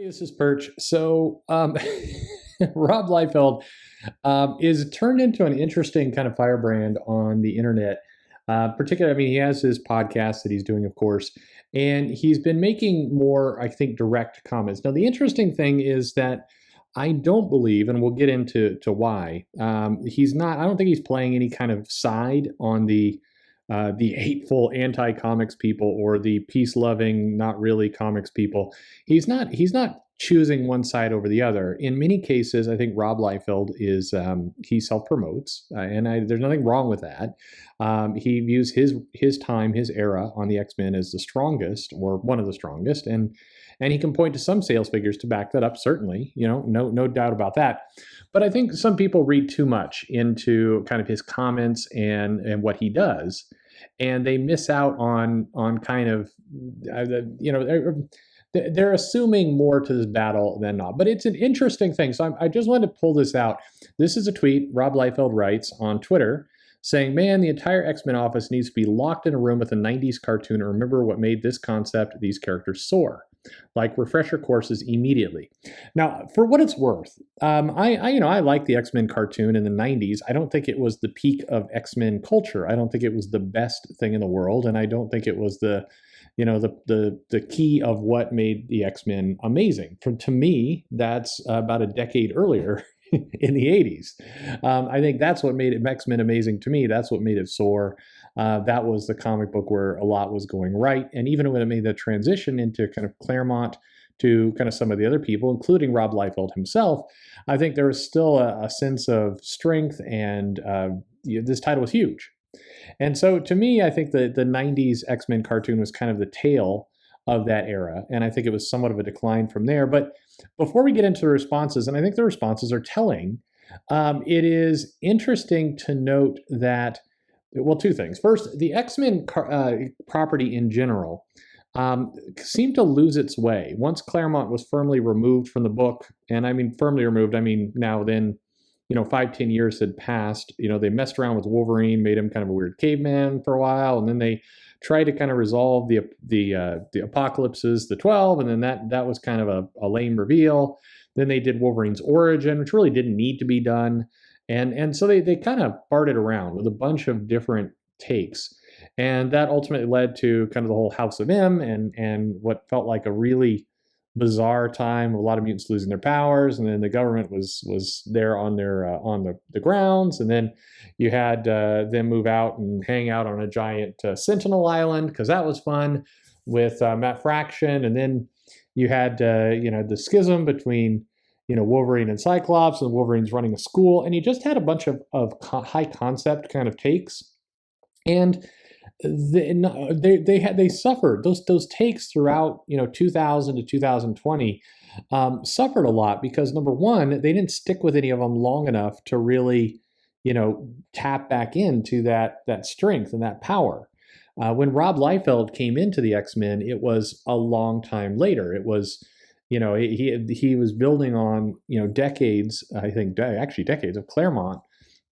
This is Perch. Rob Liefeld is turned into an interesting kind of firebrand on the internet. Particularly, I mean, he has his podcast that he's doing, of course, and he's been making more, I think, direct comments. Now, the interesting thing is that I don't believe, and we'll get into why, he's not. I don't think he's playing any kind of side on the hateful anti-comics people or the peace-loving, not really comics people. He's not choosing one side over the other. In many cases, I think Rob Liefeld is he self-promotes, there's nothing wrong with that. He views his time, his era on the X-Men as the strongest or one of the strongest, and he can point to some sales figures to back that up. Certainly, no doubt about that. But I think some people read too much into kind of his comments and what he does, and they miss out on kind of they're assuming more to this battle than not. But it's an interesting thing. So I just wanted to pull this out. This is a tweet Rob Liefeld writes on Twitter saying, "Man, the entire X-Men office needs to be locked in a room with a 90s cartoon and remember what made this concept, these characters soar. Like refresher courses immediately." Now, for what it's worth, I like the X-Men cartoon in the 90s. I don't think it was the peak of X-Men culture. I don't think it was the best thing in the world, and I don't think it was the key of what made the X-Men amazing. To me, that's about a decade earlier in the 80s. I think that's what made X-Men amazing to me. That's what made it soar. That was the comic book where a lot was going right. And even when it made the transition into kind of Claremont to kind of some of the other people, including Rob Liefeld himself, I think there was still a sense of strength, and this title was huge. And so to me, I think the 90s X-Men cartoon was kind of the tail of that era. And I think it was somewhat of a decline from there. But before we get into the responses, and I think the responses are telling, it is interesting to note that, well, two things. First, the X-Men property in general seemed to lose its way. Once Claremont was firmly removed from the book, and I mean firmly removed, I mean now then, 5-10 years had passed. They messed around with Wolverine, made him kind of a weird caveman for a while, and then they tried to kind of resolve the apocalypses, the 12, and then that was kind of a lame reveal. Then they did Wolverine's origin, which really didn't need to be done, and so they kind of farted around with a bunch of different takes, and that ultimately led to kind of the whole House of M and what felt like a really bizarre time, a lot of mutants losing their powers, and then the government was there on their on the grounds, and then you had them move out and hang out on a giant Sentinel Island because that was fun with Matt Fraction, and then you had the schism between Wolverine and Cyclops, and Wolverine's running a school, and you just had a bunch of high concept kind of takes, and they suffered those takes throughout 2000 to 2020 suffered a lot because number one, they didn't stick with any of them long enough to really tap back into that strength and that power. When Rob Liefeld came into the X-Men, it was a long time later. It was he was building on decades, I think actually decades of Claremont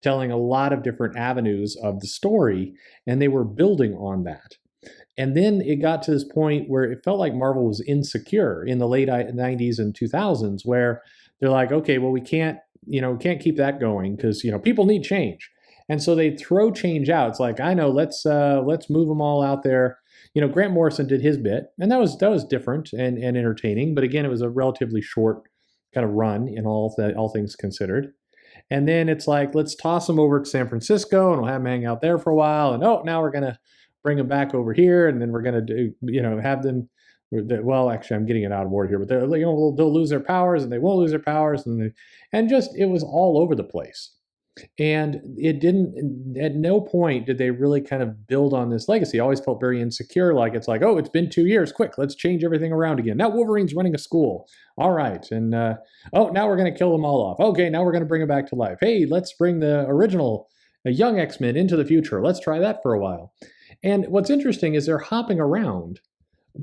telling a lot of different avenues of the story, and they were building on that. And then it got to this point where it felt like Marvel was insecure in the late 90s and 2000s, where they're like, okay, well, we can't keep that going because people need change, and so they throw change out. It's like, I know, let's move them all out there. Grant Morrison did his bit, and that was different and entertaining, but again, it was a relatively short kind of run in all things considered. And then it's like, let's toss them over to San Francisco and we'll have them hang out there for a while. And now we're going to bring them back over here. And then we're going to have them, well, actually, I'm getting it out of order here, but they'll lose their powers and they won't lose their powers. And it was all over the place. And at no point did they really kind of build on this legacy. I always felt very insecure. Like, it's like, oh, it's been 2 years. Quick, let's change everything around again. Now Wolverine's running a school. All right. And, now we're going to kill them all off. Okay, now we're going to bring them back to life. Hey, let's bring the original young X-Men into the future. Let's try that for a while. And what's interesting is they're hopping around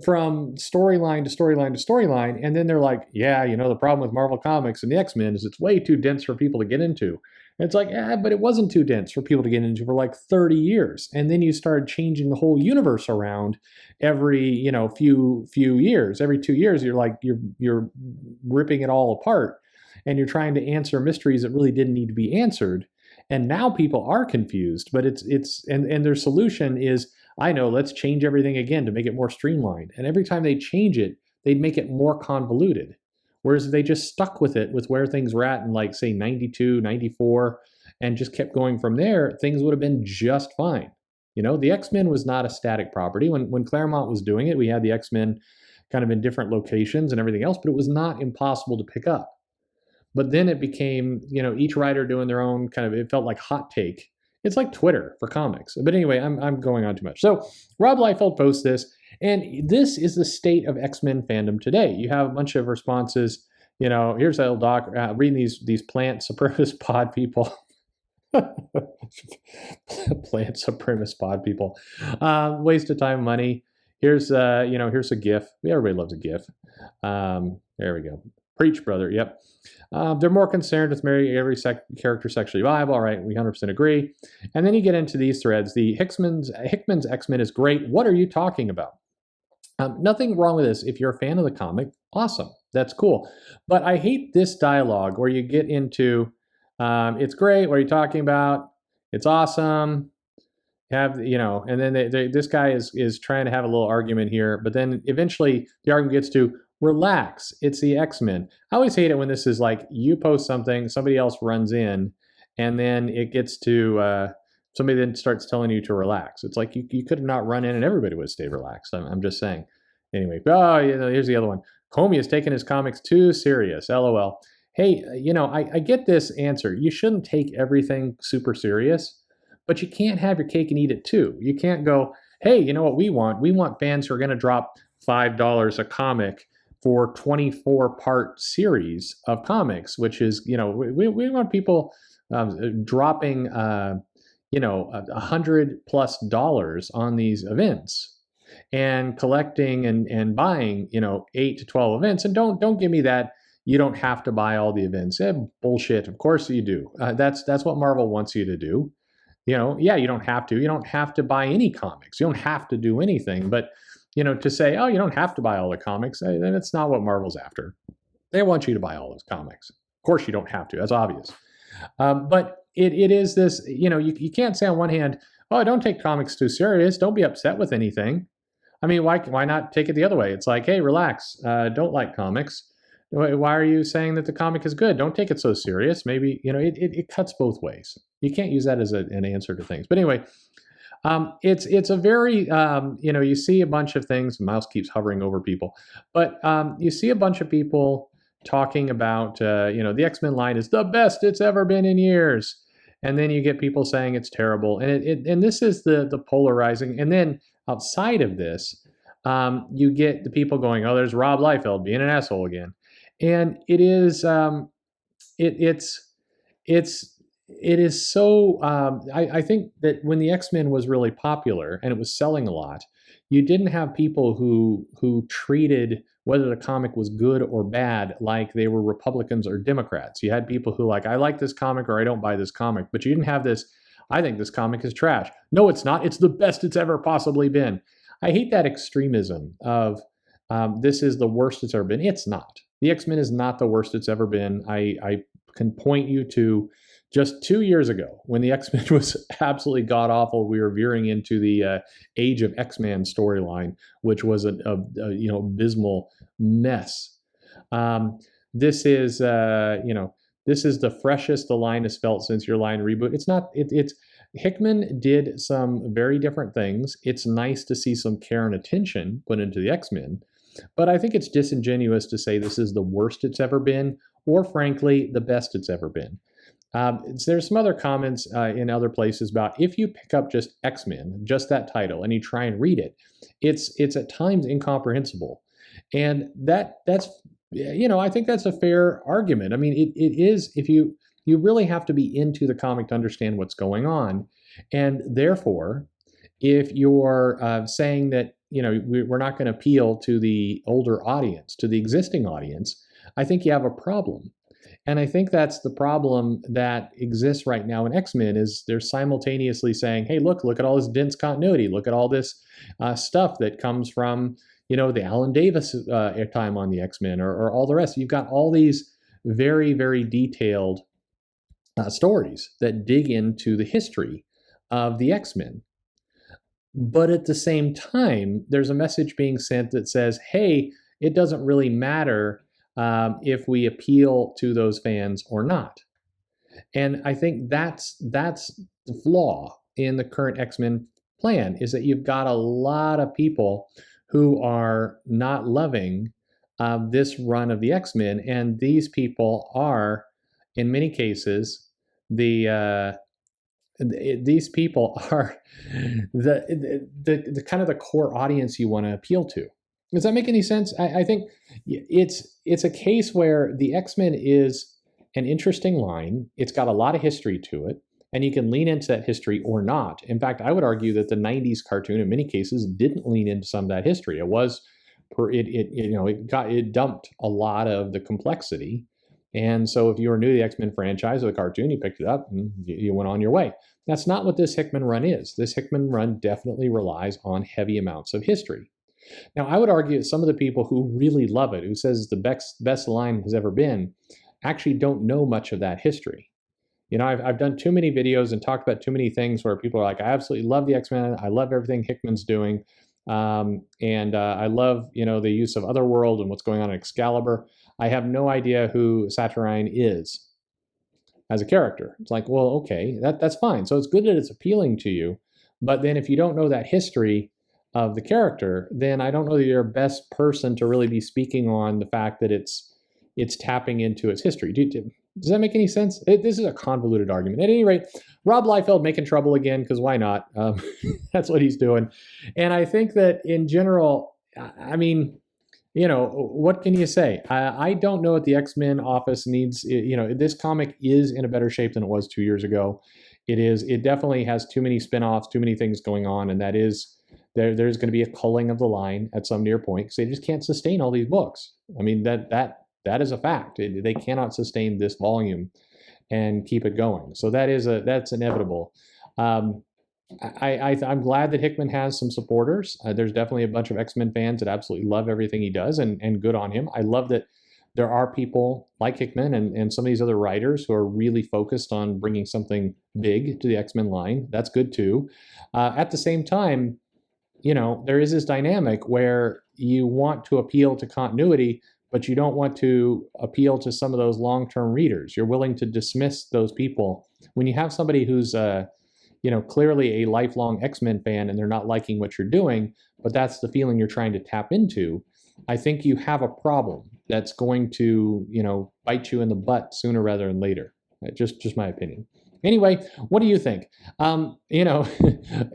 from storyline to storyline to storyline. And then they're like, yeah, the problem with Marvel Comics and the X-Men is it's way too dense for people to get into. It's like, but it wasn't too dense for people to get into for like 30 years. And then you started changing the whole universe around every, few years. Every 2 years, you're ripping it all apart, and you're trying to answer mysteries that really didn't need to be answered. And now people are confused, but and their solution is, I know, let's change everything again to make it more streamlined. And every time they change it, they'd make it more convoluted. Whereas if they just stuck with it, with where things were at in, like, say, 92, 94, and just kept going from there, things would have been just fine. The X-Men was not a static property. When Claremont was doing it, we had the X-Men kind of in different locations and everything else, but it was not impossible to pick up. But then it became, each writer doing their own kind of, it felt like hot take. It's like Twitter for comics. But anyway, I'm going on too much. So Rob Liefeld posts this, and this is the state of X-Men fandom today. You have a bunch of responses. Here's that old doc reading these plant supremacist pod people. Plant supremacist pod people. Waste of time and money. Here's a GIF. Everybody loves a GIF. There we go. Preach, brother. Yep. They're more concerned with making every character sexually viable. All right, we 100% agree. And then you get into these threads. The Hickman's X-Men is great. What are you talking about? Nothing wrong with this. If you're a fan of the comic, awesome. That's cool. But I hate this dialogue where you get into, it's great. What are you talking about? It's awesome. And then this guy is trying to have a little argument here, but then eventually the argument gets to, relax, it's the X-Men. I always hate it when this is like, you post something, somebody else runs in, and then it gets to, somebody then starts telling you to relax. It's like, you could have not run in and everybody would stay relaxed. I'm just saying. Anyway, here's the other one. Comey has taken his comics too serious, LOL. Hey, I get this answer. You shouldn't take everything super serious, but you can't have your cake and eat it too. You can't go, hey, you know what we want? We want fans who are going to drop $5 a comic for 24-part series of comics, which is, we want people dropping, $100+ on these events and collecting and buying, 8 to 12 events. And don't give me that you don't have to buy all the events. Bullshit. Of course you do. That's what Marvel wants you to do. You don't have to. You don't have to buy any comics. You don't have to do anything. But to say, oh, you don't have to buy all the comics, then it's not what Marvel's after. They want you to buy all those comics. Of course you don't have to. That's obvious. But it is this, you can't say on one hand, oh, don't take comics too serious. Don't be upset with anything. I mean, why not take it the other way? It's like, hey, relax. Don't like comics. Why are you saying that the comic is good? Don't take it so serious. Maybe, it cuts both ways. You can't use that as an answer to things. But anyway, it's a very, you see a bunch of things. The mouse keeps hovering over people, but you see a bunch of people talking about, the X-Men line is the best it's ever been in years. And then you get people saying it's terrible. And this is the polarizing. And then outside of this, you get the people going, oh, there's Rob Liefeld being an asshole again. And it is, it is so, I think that when the X-Men was really popular and it was selling a lot, you didn't have people who treated whether the comic was good or bad like they were Republicans or Democrats. You had people who I like this comic or I don't buy this comic, but you didn't have this, I think this comic is trash. No, it's not. It's the best it's ever possibly been. I hate that extremism of this is the worst it's ever been. It's not. The X-Men is not the worst it's ever been. I can point you to just 2 years ago when the X-Men was absolutely god-awful. We were veering into the Age of X-Men storyline, which was an abysmal mess. This is the freshest the line has felt since your line reboot. It's not. It's Hickman did some very different things. It's nice to see some care and attention put into the X-Men, but I think it's disingenuous to say this is the worst it's ever been, or frankly, the best it's ever been. There's some other comments in other places about if you pick up just X-Men, just that title, and you try and read it, it's at times incomprehensible. And that's I think that's a fair argument. I mean, it is, if you really have to be into the comic to understand what's going on. And therefore, if you're saying that, we're not going to appeal to the older audience, to the existing audience, I think you have a problem. And I think that's the problem that exists right now in X-Men is they're simultaneously saying, hey, look at all this dense continuity. Look at all this stuff that comes from, the Alan Davis time on the X-Men or all the rest. You've got all these very, very detailed stories that dig into the history of the X-Men. But at the same time, there's a message being sent that says, hey, it doesn't really matter if we appeal to those fans or not. And I think that's the flaw in the current X-Men plan is that you've got a lot of people who are not loving this run of the X-Men, and these people are, in many cases, these people are the kind of the core audience you want to appeal to. Does that make any sense? I think it's a case where the X-Men is an interesting line. It's got a lot of history to it, and you can lean into that history or not. In fact, I would argue that the '90s cartoon, in many cases, didn't lean into some of that history. It dumped a lot of the complexity. And so if you were new to the X-Men franchise or the cartoon, you picked it up and you went on your way. That's not what this Hickman run is. This Hickman run definitely relies on heavy amounts of history. Now, I would argue that some of the people who really love it, who says it's the best line has ever been, actually don't know much of that history. I've done too many videos and talked about too many things where people are like, I absolutely love the X-Men. I love everything Hickman's doing. And I love, the use of Otherworld and what's going on in Excalibur. I have no idea who Saturnyne is as a character. It's like, well, okay, that's fine. So it's good that it's appealing to you. But then if you don't know that history of the character, then I don't know that you're the best person to really be speaking on the fact that it's tapping into its history. Does that make any sense? This is a convoluted argument. At any rate, Rob Liefeld making trouble again, because why not? That's what he's doing. And I think that in general, I mean, what can you say? I don't know what the X-Men office needs. This comic is in a better shape than it was 2 years ago. It definitely has too many spin-offs, too many things going on, and that is, there's going to be a culling of the line at some near point because they just can't sustain all these books. I mean, that is a fact. They cannot sustain this volume and keep it going. So that's inevitable. I'm glad that Hickman has some supporters. There's definitely a bunch of X-Men fans that absolutely love everything he does, and good on him. I love that there are people like Hickman and some of these other writers who are really focused on bringing something big to the X-Men line. That's good too. At the same time, there is this dynamic where you want to appeal to continuity, but you don't want to appeal to some of those long-term readers. You're willing to dismiss those people. When you have somebody who's clearly a lifelong X-Men fan and they're not liking what you're doing, but that's the feeling you're trying to tap into, I think you have a problem that's going to, bite you in the butt sooner rather than later. Just my opinion. Anyway, what do you think?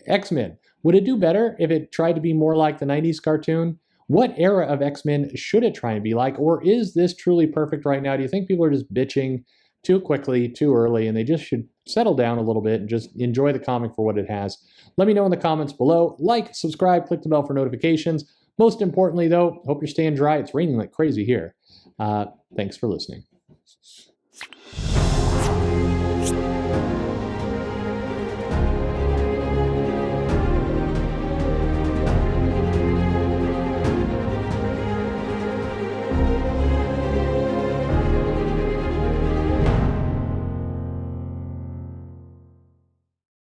X-Men, would it do better if it tried to be more like the '90s cartoon? What era of X-Men should it try and be like? Or is this truly perfect right now? Do you think people are just bitching too quickly, too early, and they just should settle down a little bit and just enjoy the comic for what it has? Let me know in the comments below. Like, subscribe, click the bell for notifications. Most importantly, though, hope you're staying dry. It's raining like crazy here. Thanks for listening.